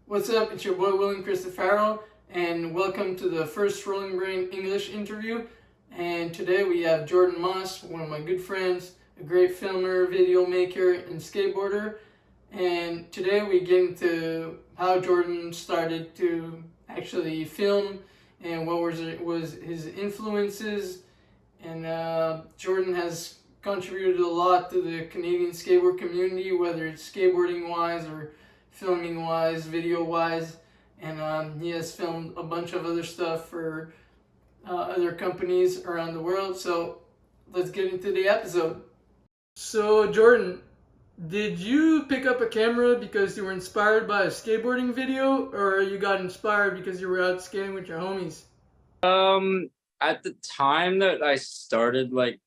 What's up? It's your boy William Christopher, and welcome to the first Rolling Brain English interview. And today we have Jordan Moss, one of my good friends, a great filmer, video maker, and skateboarder. And today we get into how Jordan started to actually film and what was his influences. And Jordan has contributed a lot to the Canadian skateboard community, whether it's skateboarding wise or filming wise, video wise, and he has filmed a bunch of other stuff for other companies around the world. So let's get into the episode. So Jordan, did you pick up a camera because you were inspired by a skateboarding video, or you got inspired because you were out skating with your homies? At the time that I started like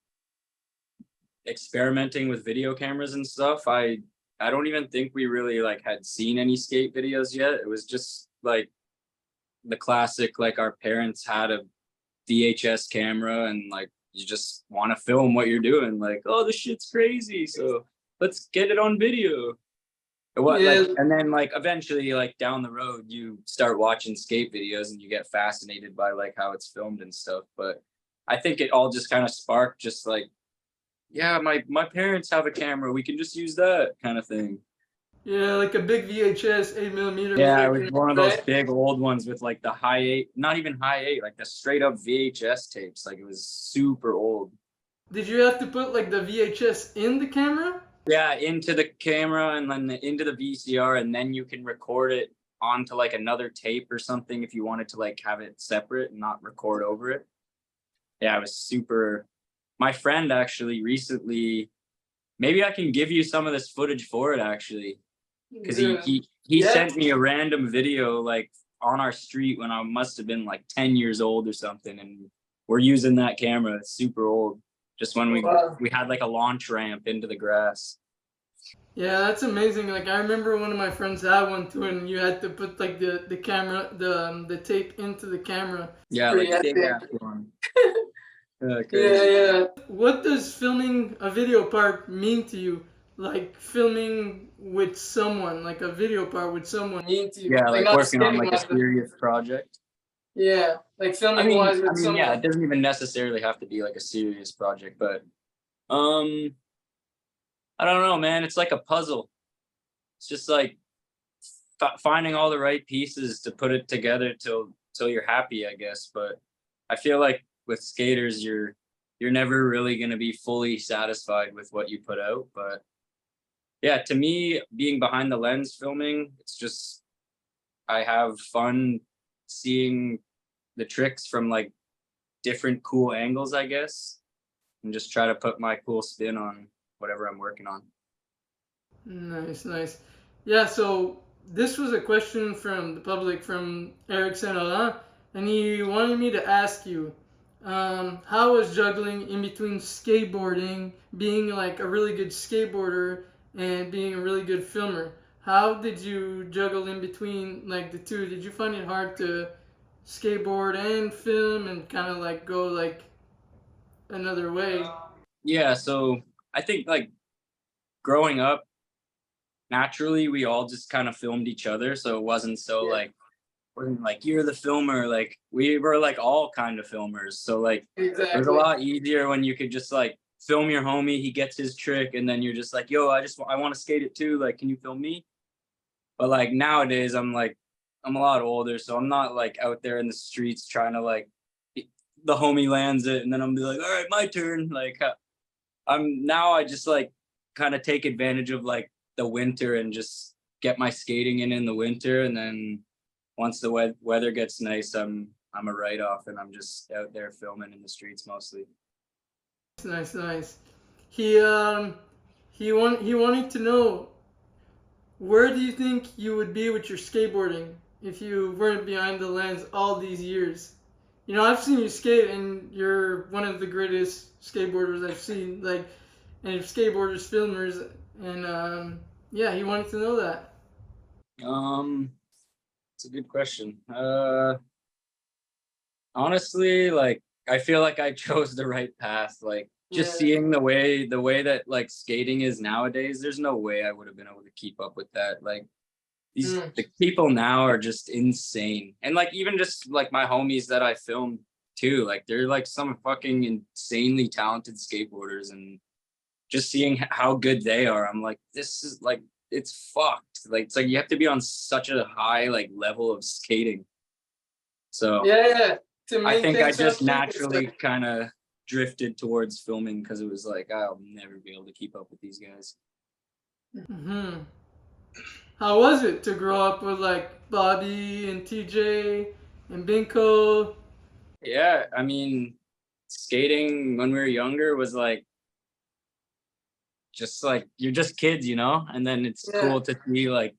experimenting with video cameras and stuff, I don't even think we really like had seen any skate videos yet. It was just like the classic, like our parents had a VHS camera and like you just want to film what you're doing. Like, oh, this shit's crazy, so let's get it on video. What Yeah, like, and then like eventually, like down the road, you start watching skate videos and you get fascinated by like how it's filmed and stuff. But I think it all just kind of sparked, just like, yeah, my parents have a camera, we can just use that kind of thing. yeah, like a big VHS 8mm Yeah, it back was in, one of those right? big old ones with like the high eight, not even high eight, like the straight up VHS tapes. Like it was super old. Did you have to put like the VHS in the camera? Yeah, into the camera and then into the VCR, and then you can record it onto like another tape or something if you wanted to like have it separate and not record over it. Yeah, it was super. My friend actually recently, maybe I can give you some of this footage for it actually, because Yeah. he Yeah. sent me a random video like on our street when I must have been like 10 years old or something, and we're using that camera. It's super old. Just when Wow. we had like a launch ramp into the grass. Yeah, that's amazing. Like I remember one of my friends had one too, and you had to put like the camera, the tape into the camera. It's Yeah, pretty like big epic. ass one. Yeah, Crazy. yeah. What does filming a video part mean to you? Like filming with someone, like a video part with someone mean to you? Yeah, Like like not working on skating like a wise, but serious project. yeah, like I filming mean, wise I with mean, yeah, someone. it doesn't even necessarily have to be like a serious project, but um, I don't know, man. It's like a puzzle. It's just like finding all the right pieces to put it together till you're happy, I guess. But I feel like with skaters, you're never really gonna be fully satisfied with what you put out. But yeah, to me, being behind the lens filming, it's just I have fun seeing the tricks from like different cool angles, I guess, and just try to put my cool spin on whatever I'm working on. Nice, nice. Yeah, so this was a question from the public from Eric Saint Laurent, and he wanted me to ask you, how was juggling in between skateboarding, being like a really good skateboarder, and being a really good filmer? How did you juggle in between like the two? Did you find it hard to skateboard and film and kind of like go like another way? Yeah, so I think like growing up, naturally we all just kind of filmed each other, so it Yeah, wasn't like you're the filmer. Like we were like all kind of filmers, so like it was a exactly. lot easier when you could just like film your homie, he gets his trick, and then you're just like, yo, I want to skate it too, like can you film me? But like nowadays I'm a lot older, so I'm not like out there in the streets trying to like the homie lands it and then I'm be like, all right, my turn. Like I just like kind of take advantage of like the winter and just get my skating in the winter, and then once the weather gets nice, I'm a write off and I'm just out there filming in the streets mostly. Nice, nice. He wanted to know, where do you think you would be with your skateboarding if you weren't behind the lens all these years? You know, I've seen you skate, and you're one of the greatest skateboarders I've seen. Like, and skateboarders, filmers, and yeah, he wanted to know that. Um, it's a good question. Honestly, like I feel like I chose the right path. Like just Yeah, seeing the way that like skating is nowadays, there's no way I would have been able to keep up with that. Like Mm. the people now are just insane. And like even just like my homies that I filmed too, like they're like some fucking insanely talented skateboarders, and just seeing how good they are, I'm like, this is like, it's fucked. Like it's like you have to be on such a high like level of skating. So Yeah, to I make think I things so just cheap, it's naturally like, kind of drifted towards filming because it was like I'll never be able to keep up with these guys. hmm. How was it to grow up with like Bobby and TJ and Binko? Yeah, I mean, skating when we were younger was like just like you're just kids, you know? And then it's Yeah, cool to see like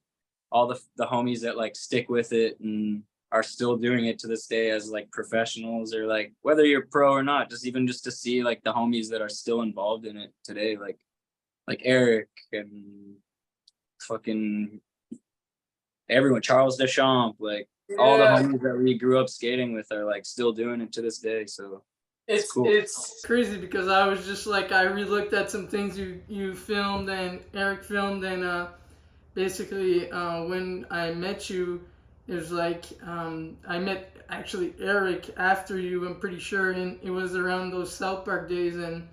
all the homies that like stick with it and are still doing it to this day as like professionals, or like whether you're pro or not, just even just to see like the homies that are still involved in it today, like Eric and fucking everyone, Charles Deschamps, like all the yeah. homies that we grew up skating with are like still doing it to this day. So it's cool. It's crazy because I was just like I relooked at some things you filmed and Eric filmed, and basically when I met you, it was like I met actually Eric after you, I'm pretty sure, and it was around those South Park days, and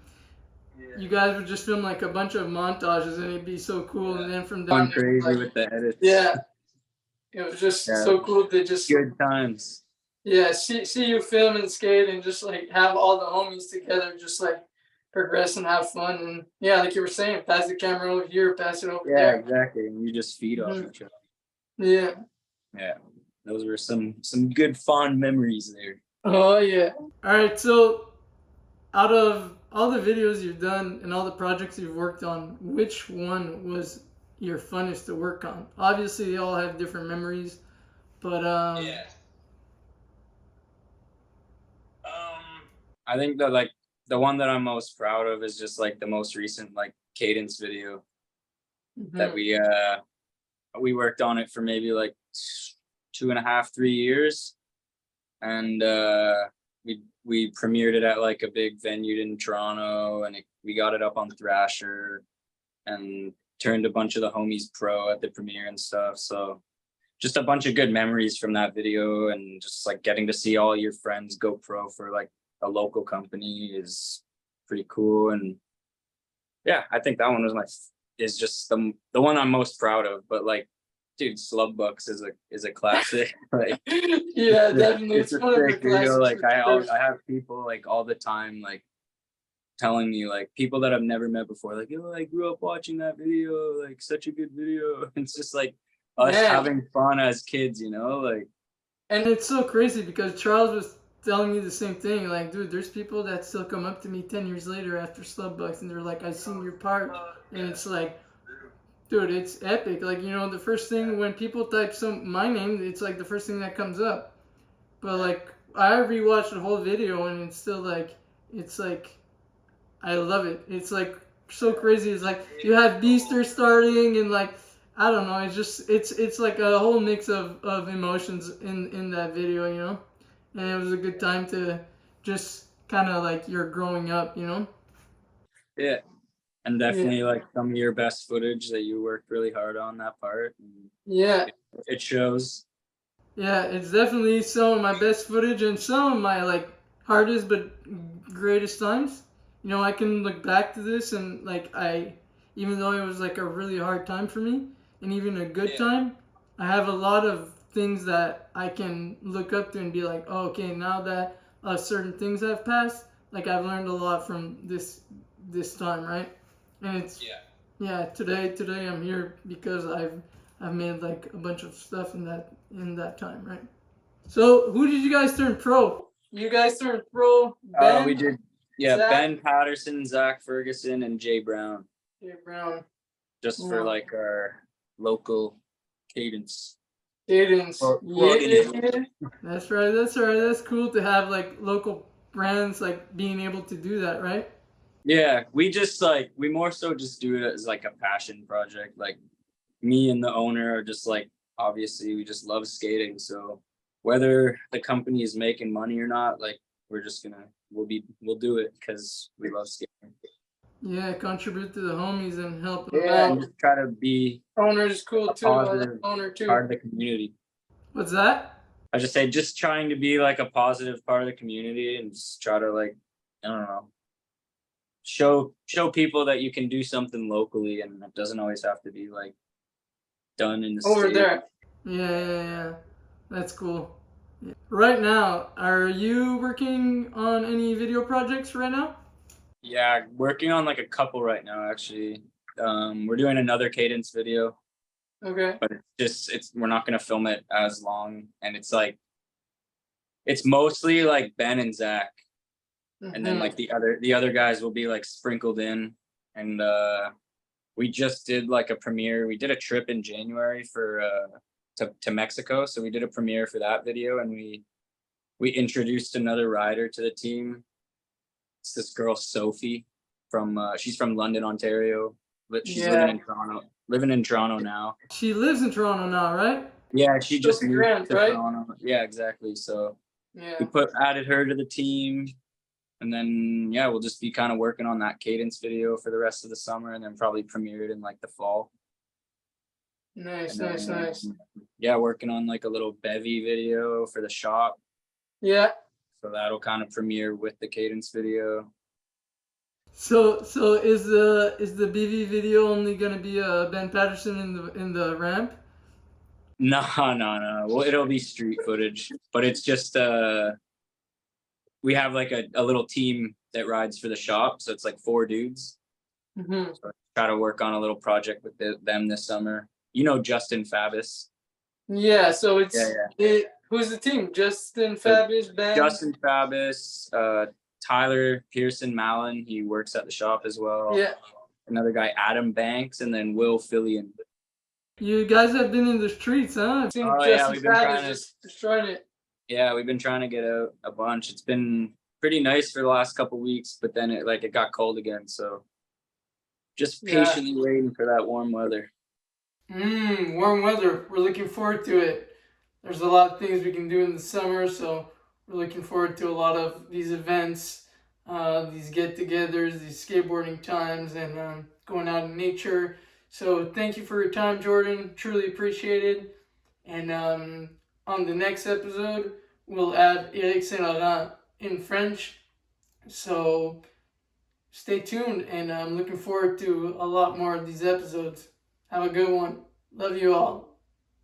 you guys would just film like a bunch of montages and it'd be so cool, and then from Gone down there, crazy like, with the edits. yeah, it was just Yeah, so cool to just, good times. yeah, see you film and skate and just like have all the homies together, just like progress and have fun, and yeah, like you were saying, pass the camera over here, pass it over Yeah, there. exactly. And you just feed off Mhm. each other. Yeah. Yeah, those were some good fond memories there. Oh yeah. All right. So out of all the videos you've done and all the projects you've worked on, which one was your funnest to work on? Obviously, they all have different memories, but Yeah. I think that like the one that I'm most proud of is just like the most recent like cadence video that mhm. we worked on it for maybe like 2.5, 3 years, and we premiered it at like a big venue in Toronto, and we got it up on Thrasher, and turned a bunch of the homies pro at the premiere and stuff. So just a bunch of good memories from that video, and just like getting to see all your friends go pro for like a local company is pretty cool. And yeah, I think that one is just the one I'm most proud of. But like, dude, Slubbucks is a classic. Like, Yeah, definitely. it's It's a one of the sick video. classics Like for sure. I have people like all the time like telling me, like people that I've never met before, like, yo, I grew up watching that video, like such a good video. It's just like us Man, having fun as kids, you know, like and it's so crazy because Charles was telling me the same thing. Like, dude, there's people that still come up to me 10 years later after Slubbucks, and they're like, "I seen your part," and it's like, dude, it's epic. Like, you know, the first thing when people type my name, it's like the first thing that comes up. But like, I rewatched the whole video, and it's still like, it's like, I love it. It's like so crazy. It's like you have Beaster starting, and like, I don't know. It's just it's like a whole mix of emotions in that video, you know. And it was a good time to just kind of like you're growing up, you know. yeah. And Yeah. definitely like some of your best footage that you worked really hard on that part. And Yeah. it shows. Yeah, it's definitely some of my best footage and some of my like hardest but greatest times. You know, I can look back to this and like even though it was like a really hard time for me and even a good time, I have a lot of things that I can look up to and be like, oh, okay, now that certain things have passed, like I've learned a lot from this time, right? And it's yeah, today I'm here because I've made like a bunch of stuff in that time, right? So who did you guys turn pro? You guys turned pro. We Ben, did, yeah, Zach, Ben Patterson, Zach Ferguson, and Jay Brown, Jay Brown, just for like our local cadence. Cadence. Plug in. Yeah, that's right. That's right. That's cool to have like local brands like being able to do that, right? Yeah, we just like we more so just do it as like a passion project. Like me and the owner are just like, obviously we just love skating. So whether the company is making money or not, like we're just gonna we'll do it because we love skating. Yeah, contribute to the homies and help them Yeah, and out. just try to be Owner's cool a too. I like positive owner part too. of the community. What's that? I just say just trying to be like a positive part of the community and just try to like, I don't know, show people that you can do something locally and it doesn't always have to be like done in the Over state. there. Yeah. That's cool. Yeah. Right now, are you working on any video projects right now? Yeah, working on like a couple right now actually. We're doing another cadence video, Okay. but it's we're not gonna film it as long and it's like it's mostly like Ben and Zach. And then like the other guys will be like sprinkled in. And we just did like a premiere. We did a trip in January for to Mexico. So we did a premiere for that video and we introduced another rider to the team. It's this girl Sophie from she's from London, Ontario, but she's Yeah. living in Toronto now. She lives in Toronto now, right? Yeah, she just Sophie moved Grant, to right? Toronto. Yeah, exactly. So Yeah. we added her to the team. And then yeah, we'll just be kind of working on that cadence video for the rest of the summer and then probably premiere it in like the fall. Nice. Yeah, working on like a little bevy video for the shop. Yeah. So that'll kind of premiere with the cadence video. So is the BV video only gonna be Ben Patterson in the ramp? No. Well, it'll be street footage, but it's just we have like a little team that rides for the shop, so it's like 4 dudes. Mm-hmm. So I try to work on a little project with them this summer. You know Justin Fabis. Yeah. So it's Yeah. who's the team? Justin Fabis, Ben. Justin Fabis, Tyler Pearson Mallon, he works at the shop as well. Yeah. Another guy, Adam Banks, and then Will Fillion. You guys have been in the streets, huh? I've seen Justin We've been Fabis just destroying it. Yeah, we've been trying to get out a bunch. It's been pretty nice for the last couple weeks, but then it got cold again, so just patiently waiting for that warm weather. Warm weather. We're looking forward to it. There's a lot of things we can do in the summer, so we're looking forward to a lot of these events, these get-togethers, these skateboarding times, and going out in nature. So thank you for your time, Jordan. Truly appreciated. And on the next episode, we'll add Eric Saint Laurent in French. So stay tuned, and I'm looking forward to a lot more of these episodes. Have a good one. Love you all.